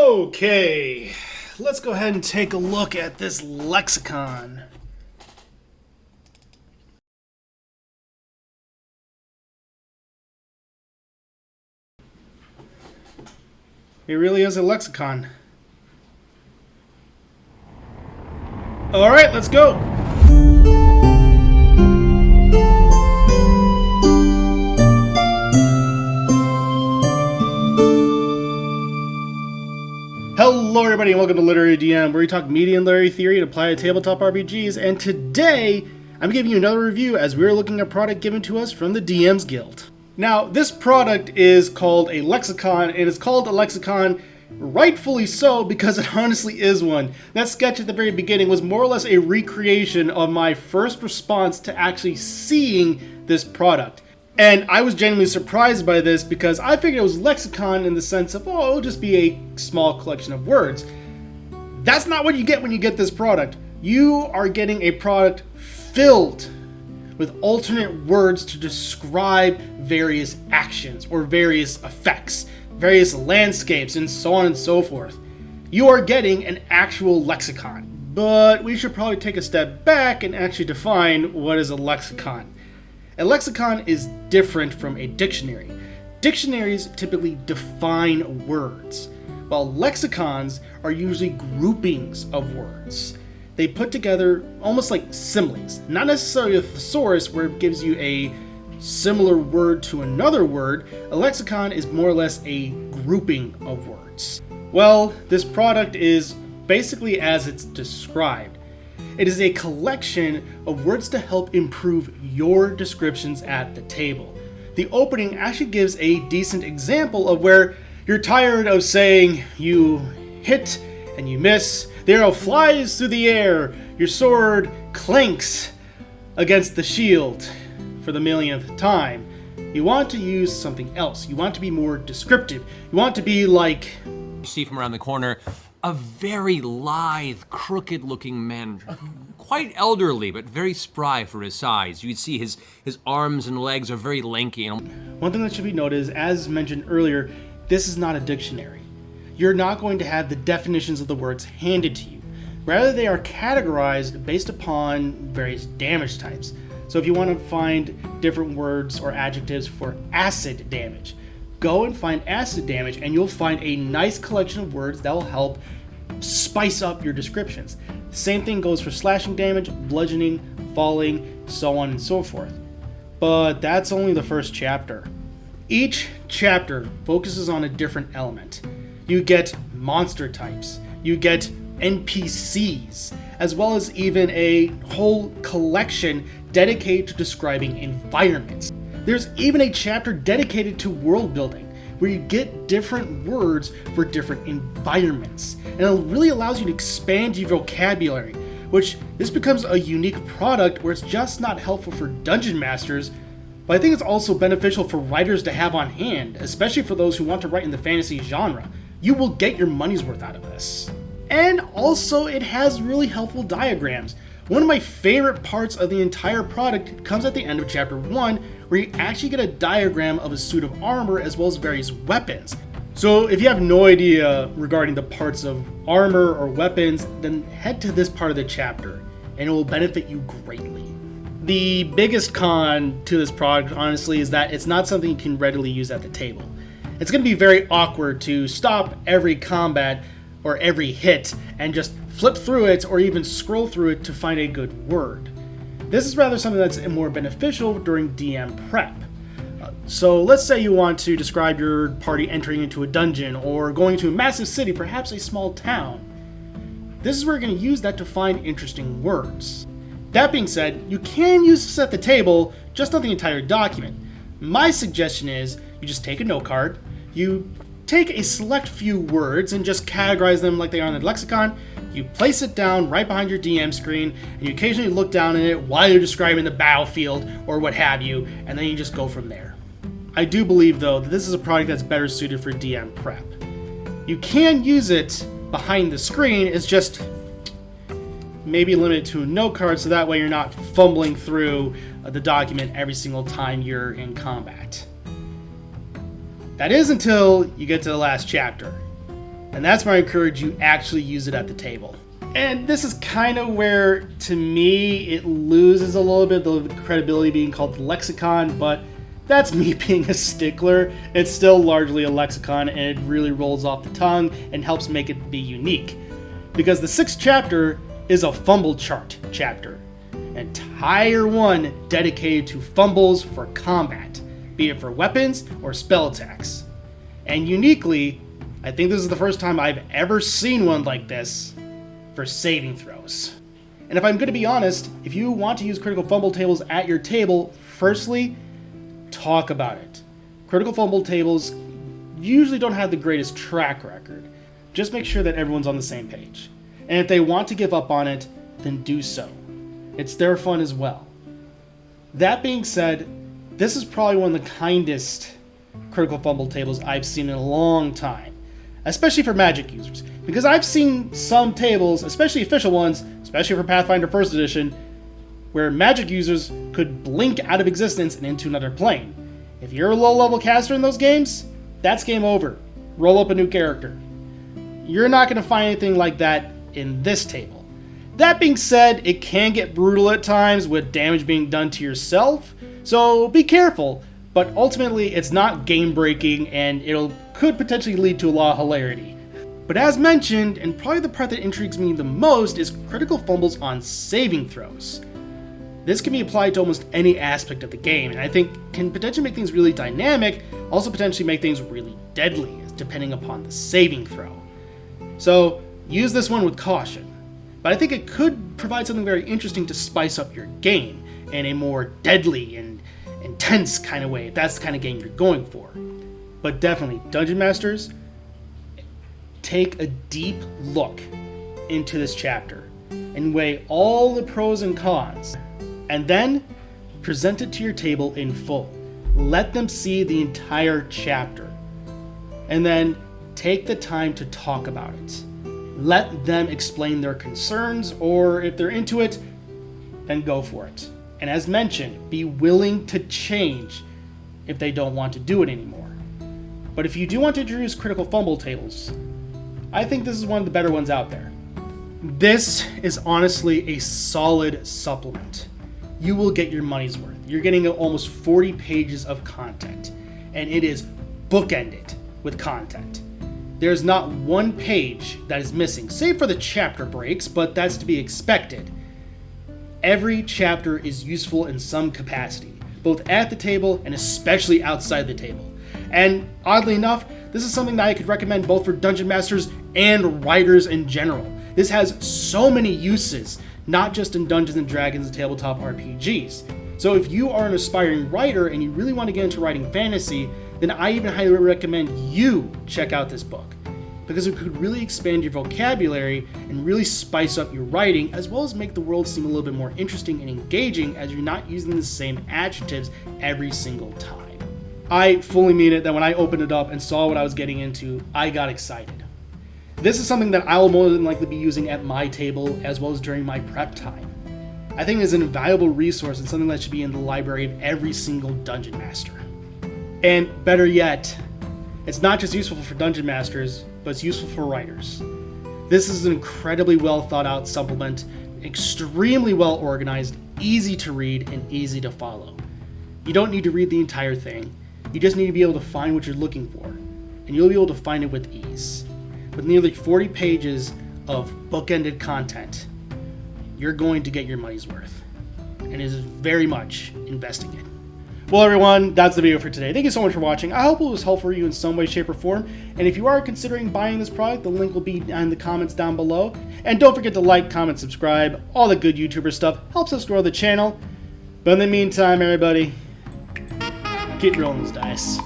Okay, let's go ahead and take a look at this lexicon. It really is a lexicon. Alright, let's go! Hello everybody and welcome to Literary DM, where we talk media and literary theory and apply to tabletop RPGs, and today I'm giving you another review as we're looking at a product given to us from the DM's Guild. Now, this product is called a lexicon, and it's called a lexicon rightfully so because it honestly is one. That sketch at the very beginning was more or less a recreation of my first response to actually seeing this product. And I was genuinely surprised by this because I figured it was lexicon in the sense of, oh, it'll just be a small collection of words. That's not what you get when you get this product. You are getting a product filled with alternate words to describe various actions or various effects, various landscapes, and so on and so forth. You are getting an actual lexicon. But we should probably take a step back and actually define what is a lexicon. A lexicon is different from a dictionary. Dictionaries typically define words, while lexicons are usually groupings of words. They put together almost like similes, not necessarily a thesaurus where it gives you a similar word to another word. A lexicon is more or less a grouping of words. Well, this product is basically as it's described. It is a collection of words to help improve your descriptions at the table. The opening actually gives a decent example of where you're tired of saying you hit and you miss, the arrow flies through the air, your sword clanks against the shield for the millionth time. You want to use something else. You want to be more descriptive. You want to be like... You see from around the corner a very lithe, crooked-looking man, quite elderly, but very spry for his size. You'd see his arms and legs are very lanky. One thing that should be noted is, as mentioned earlier, this is not a dictionary. You're not going to have the definitions of the words handed to you. Rather, they are categorized based upon various damage types. So if you want to find different words or adjectives for acid damage, go and find acid damage and you'll find a nice collection of words that will help spice up your descriptions. Same thing goes for slashing damage, bludgeoning, falling, so on and so forth. But that's only the first chapter. Each chapter focuses on a different element. You get monster types, you get NPCs, as well as even a whole collection dedicated to describing environments. There's even a chapter dedicated to world building, where you get different words for different environments. And it really allows you to expand your vocabulary, which this becomes a unique product where it's just not helpful for dungeon masters, but I think it's also beneficial for writers to have on hand, especially for those who want to write in the fantasy genre. You will get your money's worth out of this. And also, it has really helpful diagrams. One of my favorite parts of the entire product comes at the end of chapter 1, where you actually get a diagram of a suit of armor as well as various weapons. So if you have no idea regarding the parts of armor or weapons, then head to this part of the chapter, and it will benefit you greatly. The biggest con to this product, honestly, is that it's not something you can readily use at the table. It's going to be very awkward to stop every combat or every hit and just flip through it or even scroll through it to find a good word. This is rather something that's more beneficial during DM prep. So let's say you want to describe your party entering into a dungeon or going to a massive city, perhaps a small town. This is where you're going to use that to find interesting words. That being said, you can use this at the table, just not the entire document. My suggestion is you just take a note card, you take a select few words and just categorize them like they are in the lexicon. You place it down right behind your DM screen, and you occasionally look down at it while you're describing the battlefield or what have you, and then you just go from there. I do believe, though, that this is a product that's better suited for DM prep. You can use it behind the screen, it's just maybe limited to a note card, so that way you're not fumbling through the document every single time you're in combat. That is until you get to the last chapter. And that's where I encourage you actually use it at the table. And this is kind of where, to me, it loses a little bit of the credibility being called the Lexicon, but that's me being a stickler. It's still largely a lexicon, and it really rolls off the tongue and helps make it be unique. Because the 6th chapter is a fumble chart chapter. An entire one dedicated to fumbles for combat, be it for weapons or spell attacks. And uniquely, I think this is the first time I've ever seen one like this for saving throws. And if I'm going to be honest, if you want to use critical fumble tables at your table, firstly, talk about it. Critical fumble tables usually don't have the greatest track record. Just make sure that everyone's on the same page. And if they want to give up on it, then do so. It's their fun as well. That being said, this is probably one of the kindest critical fumble tables I've seen in a long time, especially for Magic users, because I've seen some tables, especially official ones, especially for Pathfinder 1st Edition, where Magic users could blink out of existence and into another plane. If you're a low-level caster in those games, that's game over. Roll up a new character. You're not going to find anything like that in this table. That being said, it can get brutal at times with damage being done to yourself, so be careful, but ultimately it's not game-breaking and it could potentially lead to a lot of hilarity. But as mentioned, and probably the part that intrigues me the most, is critical fumbles on saving throws. This can be applied to almost any aspect of the game, and I think can potentially make things really dynamic, also potentially make things really deadly, depending upon the saving throw. So, use this one with caution. But I think it could provide something very interesting to spice up your game in a more deadly and intense kind of way, if that's the kind of game you're going for. But definitely, Dungeon Masters, take a deep look into this chapter and weigh all the pros and cons, and then present it to your table in full. Let them see the entire chapter, and then take the time to talk about it. Let them explain their concerns, or if they're into it, then go for it. And as mentioned, be willing to change if they don't want to do it anymore. But if you do want to introduce critical fumble tables, I think this is one of the better ones out there. This is honestly a solid supplement. You will get your money's worth. You're getting almost 40 pages of content, and it is bookended with content. There's not one page that is missing, save for the chapter breaks, but that's to be expected. Every chapter is useful in some capacity, both at the table and especially outside the table. And oddly enough, this is something that I could recommend both for Dungeon Masters and writers in general. This has so many uses, not just in Dungeons & Dragons and tabletop RPGs. So if you are an aspiring writer and you really want to get into writing fantasy, then I even highly recommend you check out this book, because it could really expand your vocabulary and really spice up your writing, as well as make the world seem a little bit more interesting and engaging, as you're not using the same adjectives every single time. I fully mean it that when I opened it up and saw what I was getting into, I got excited. This is something that I will more than likely be using at my table as well as during my prep time. I think it's an invaluable resource and something that should be in the library of every single Dungeon Master. And better yet, it's not just useful for Dungeon Masters, but it's useful for writers. This is an incredibly well thought out supplement, extremely well organized, easy to read, and easy to follow. You don't need to read the entire thing. You just need to be able to find what you're looking for, and you'll be able to find it with ease. With nearly 40 pages of bookended content, you're going to get your money's worth, and it is very much investing in. Well, everyone, that's the video for today. Thank you so much for watching. I hope it was helpful for you in some way, shape, or form. And if you are considering buying this product, the link will be in the comments down below. And don't forget to like, comment, subscribe. All the good YouTuber stuff helps us grow the channel. But in the meantime, everybody, keep rolling those dice.